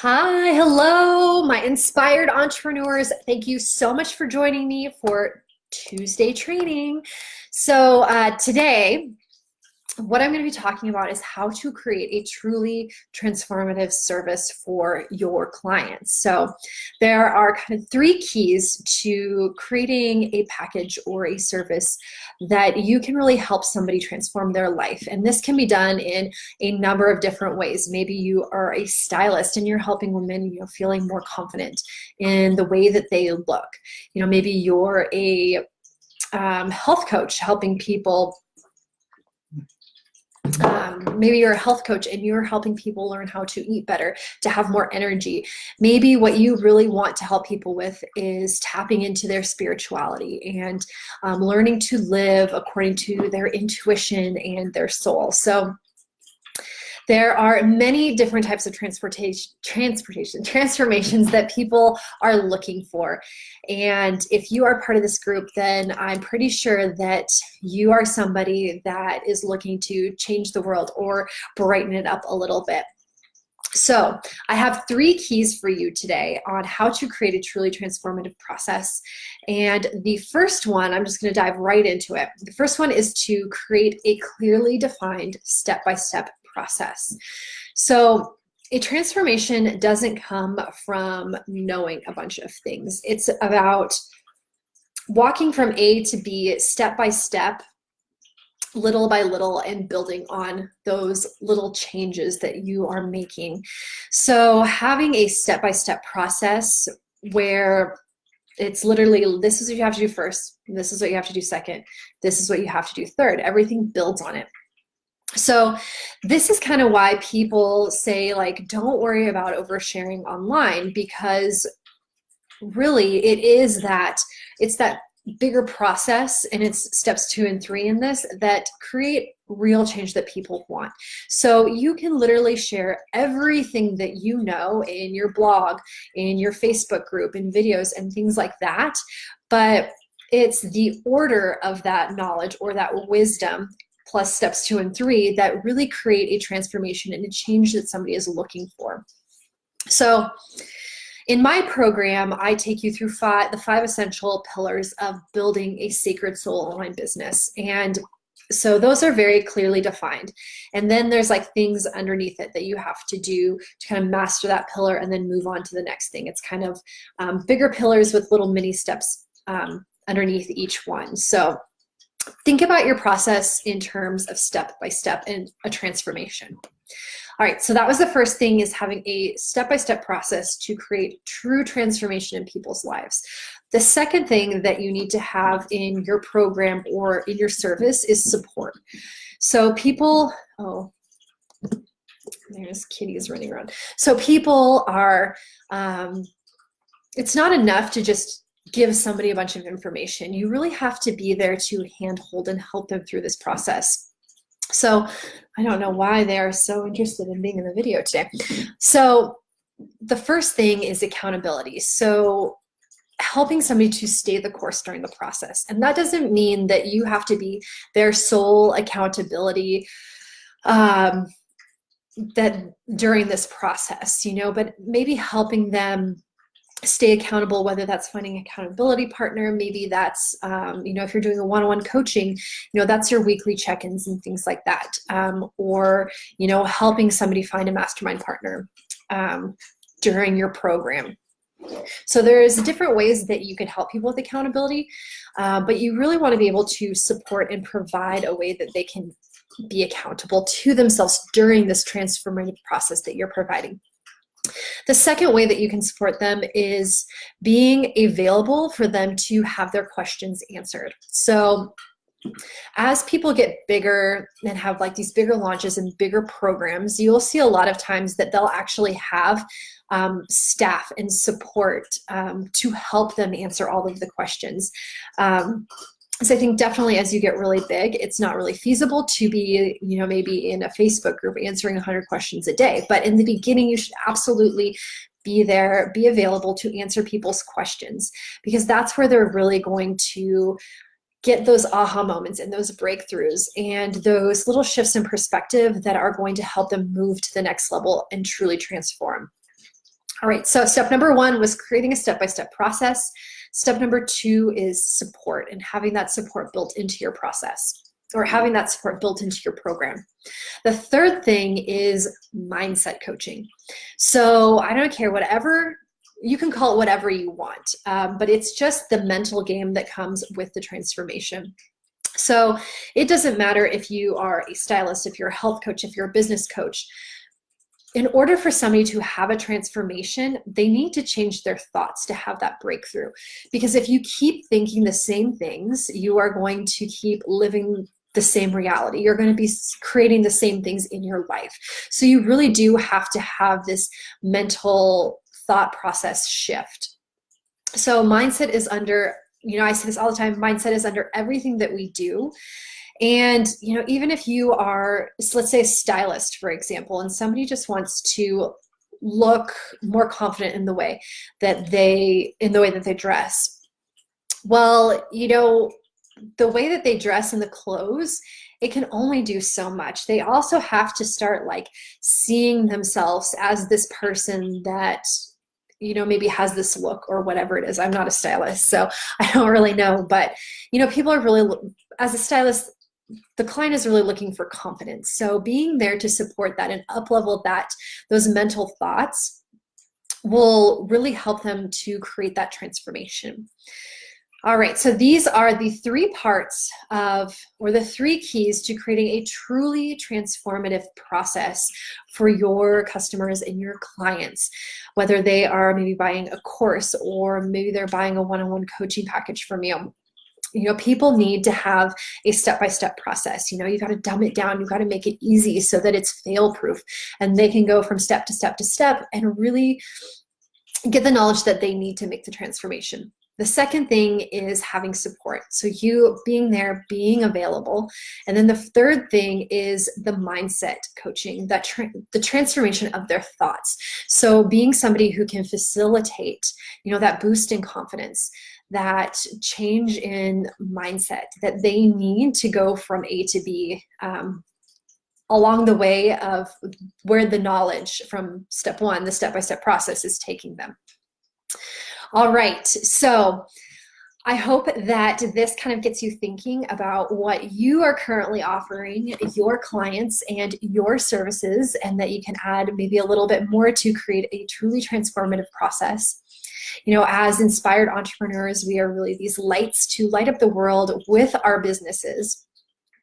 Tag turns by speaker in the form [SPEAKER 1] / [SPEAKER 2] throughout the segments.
[SPEAKER 1] Hi, hello, my inspired entrepreneurs. Thank you so much for joining me for Tuesday training. Today, what I'm going to be talking about is how to create a truly transformative service for your clients. So there are kind of three keys to creating a package or a service that you can really help somebody transform their life. And this can be done in a number of different ways. Maybe you are a stylist and you're helping women, feeling more confident in the way that they look. Maybe you're a health coach helping people. Maybe you're a health coach and you're helping people learn how to eat better, to have more energy. Maybe what you really want to help people with is tapping into their spirituality and learning to live according to their intuition and their soul. So there are many different types of transformations that people are looking for. And if you are part of this group, then I'm pretty sure that you are somebody that is looking to change the world or brighten it up a little bit. So I have three keys for you today on how to create a truly transformative process. And the first one, I'm just going to dive right into it. The first one is to create a clearly defined step-by-step process. So a transformation doesn't come from knowing a bunch of things. It's about walking from A to B step by step, little by little, and building on those little changes that you are making. So having a step-by-step process where it's literally, this is what you have to do first, this is what you have to do second, this is what you have to do third. Everything builds on it. So this is kind of why people say, like, don't worry about oversharing online, because really it's that bigger process, and it's steps 2 and 3 in this that create real change that people want. So you can literally share everything that you know in your blog, in your Facebook group, in videos and things like that, but it's the order of that knowledge or that wisdom plus steps 2 and 3 that really create a transformation and a change that somebody is looking for. So in my program, I take you through the 5 essential pillars of building a sacred soul online business. And so those are very clearly defined. And then there's like things underneath it that you have to do to kind of master that pillar and then move on to the next thing. It's kind of bigger pillars with little mini steps underneath each one. So think about your process in terms of step by step and a transformation. All right, so that was the first thing, is having a step-by-step process to create true transformation in people's lives. The second thing that you need to have in your program or in your service is support. So people, oh, there's kitties running around. So people are, it's not enough to just give somebody a bunch of information. You really have to be there to handhold and help them through this process. So I don't know why they are so interested in being in the video today. So the first thing is accountability. So helping somebody to stay the course during the process. And that doesn't mean that you have to be their sole accountability that during this process, but maybe helping them stay accountable, whether that's finding an accountability partner, maybe that's, if you're doing a one-on-one coaching, that's your weekly check-ins and things like that. Or, helping somebody find a mastermind partner during your program. So there's different ways that you can help people with accountability, but you really want to be able to support and provide a way that they can be accountable to themselves during this transformative process that you're providing. The second way that you can support them is being available for them to have their questions answered. So as people get bigger and have like these bigger launches and bigger programs, you'll see a lot of times that they'll actually have staff and support to help them answer all of the questions. So I think definitely as you get really big, it's not really feasible to be, maybe in a Facebook group answering 100 questions a day. But in the beginning, you should absolutely be there, be available to answer people's questions, because that's where they're really going to get those aha moments and those breakthroughs and those little shifts in perspective that are going to help them move to the next level and truly transform. All right, so step number one was creating a step-by-step process. Step number two is support and having that support built into your process or having that support built into your program. The third thing is mindset coaching. So I don't care, whatever, you can call it whatever you want, but it's just the mental game that comes with the transformation. So it doesn't matter if you are a stylist, if you're a health coach, if you're a business coach. In order for somebody to have a transformation, they need to change their thoughts to have that breakthrough. Because if you keep thinking the same things, you are going to keep living the same reality. You're going to be creating the same things in your life. So you really do have to have this mental thought process shift. So mindset is under, I say this all the time, mindset is under everything that we do. And, even if you are, let's say a stylist, for example, and somebody just wants to look more confident in the way that they dress. Well, the way that they dress and the clothes, it can only do so much. They also have to start like seeing themselves as this person that, maybe has this look or whatever it is. I'm not a stylist, so I don't really know, but, people are really, as a stylist, the client is really looking for confidence. So being there to support that and up-level those mental thoughts will really help them to create that transformation. All right, so these are the three parts or the three keys to creating a truly transformative process for your customers and your clients, whether they are maybe buying a course or maybe they're buying a one-on-one coaching package from you. People need to have a step-by-step process. You've got to dumb it down. You've got to make it easy so that it's fail-proof and they can go from step to step to step and really get the knowledge that they need to make the transformation. The second thing is having support. So you being there, being available. And then the third thing is the mindset coaching, the transformation of their thoughts. So being somebody who can facilitate, that boost in confidence, that change in mindset that they need to go from A to B along the way of where the knowledge from step one, the step-by-step process, is taking them. All right, so I hope that this kind of gets you thinking about what you are currently offering your clients and your services, and that you can add maybe a little bit more to create a truly transformative process. As inspired entrepreneurs, we are really these lights to light up the world with our businesses.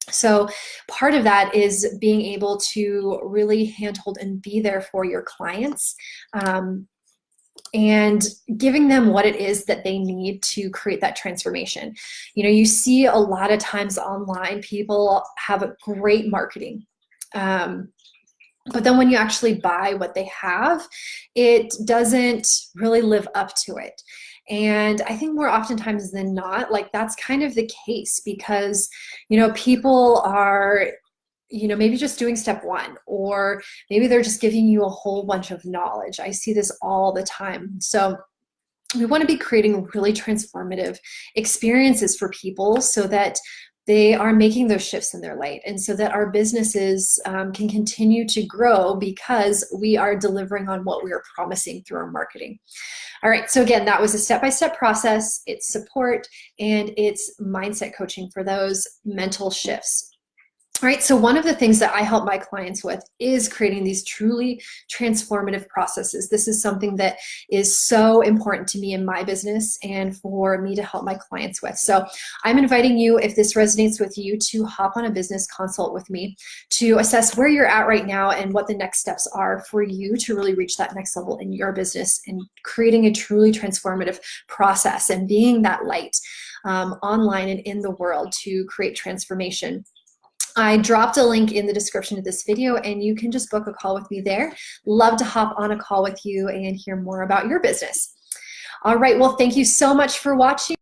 [SPEAKER 1] So part of that is being able to really handhold and be there for your clients, and giving them what it is that they need to create that transformation. You see a lot of times online, people have a great marketing. But then when you actually buy what they have, it doesn't really live up to it. And I think more oftentimes than not, like that's kind of the case because, people are, maybe just doing step one, or maybe they're just giving you a whole bunch of knowledge. I see this all the time. So we want to be creating really transformative experiences for people so that they are making those shifts in their light, and so that our businesses can continue to grow because we are delivering on what we are promising through our marketing. All right, so again, that was a step-by-step process. It's support and it's mindset coaching for those mental shifts. All right, so one of the things that I help my clients with is creating these truly transformative processes. This is something that is so important to me in my business and for me to help my clients with. So I'm inviting you, if this resonates with you, to hop on a business consult with me to assess where you're at right now and what the next steps are for you to really reach that next level in your business and creating a truly transformative process and being that light online and in the world to create transformation. I dropped a link in the description of this video and you can just book a call with me there. Love to hop on a call with you and hear more about your business. All right, well, thank you so much for watching.